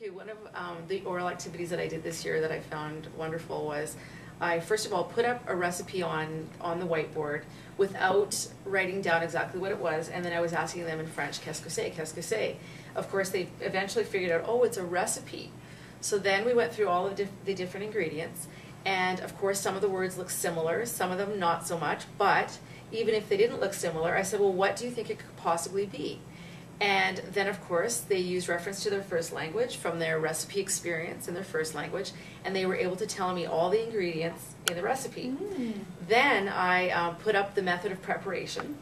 Okay, one of the oral activities that I did this year that I found wonderful was I first of all put up a recipe on the whiteboard without writing down exactly what it was, and then I was asking them in French, qu'est-ce que c'est, qu'est-ce que c'est? Of course, they eventually figured out, oh, it's a recipe. So then we went through all of the different ingredients, and of course some of the words look similar, some of them not so much, but even if they didn't look similar, I said, well, what do you think it could possibly be? And then, of course, they used reference to their first language from their recipe experience in their first language, and they were able to tell me all the ingredients in the recipe. Then I put up the method of preparation,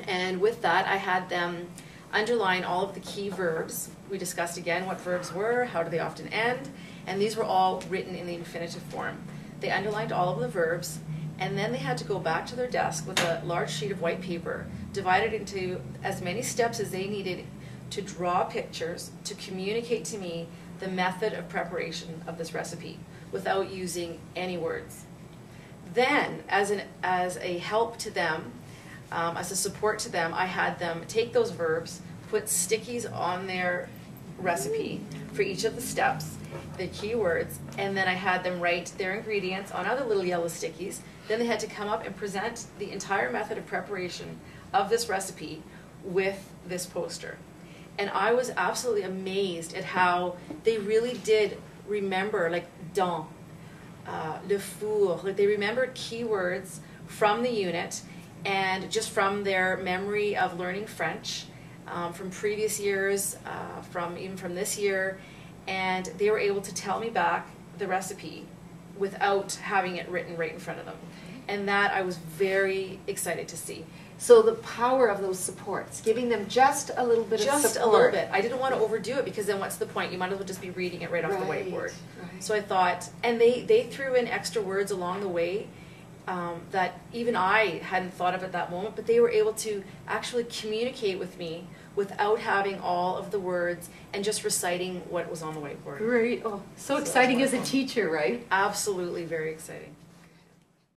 and with that I had them underline all of the key verbs. We discussed again what verbs were, how do they often end, and these were all written in the infinitive form. They underlined all of the verbs, and then they had to go back to their desk with a large sheet of white paper, divided into as many steps as they needed to draw pictures to communicate to me the method of preparation of this recipe without using any words. Then, as a help to them, as a support to them, I had them take those verbs, put stickies on their recipe for each of the steps, the key words, and then I had them write their ingredients on other little yellow stickies. Then they had to come up and present the entire method of preparation of this recipe with this poster. And I was absolutely amazed at how they really did remember, like dans, le four, like they remembered keywords from the unit and just from their memory of learning French from previous years, even from this year, and they were able to tell me back the recipe without having it written right in front of them. And that I was very excited to see. So the power of those supports, giving them just a little bit of support. Just a little bit. I didn't want to overdo it because then what's the point? You might as well just be reading it right off the whiteboard. Right. So I thought, and they threw in extra words along the way that even I hadn't thought of at that moment, but they were able to actually communicate with me without having all of the words and just reciting what was on the whiteboard. Great. Oh, so exciting as a teacher, right? Absolutely very exciting.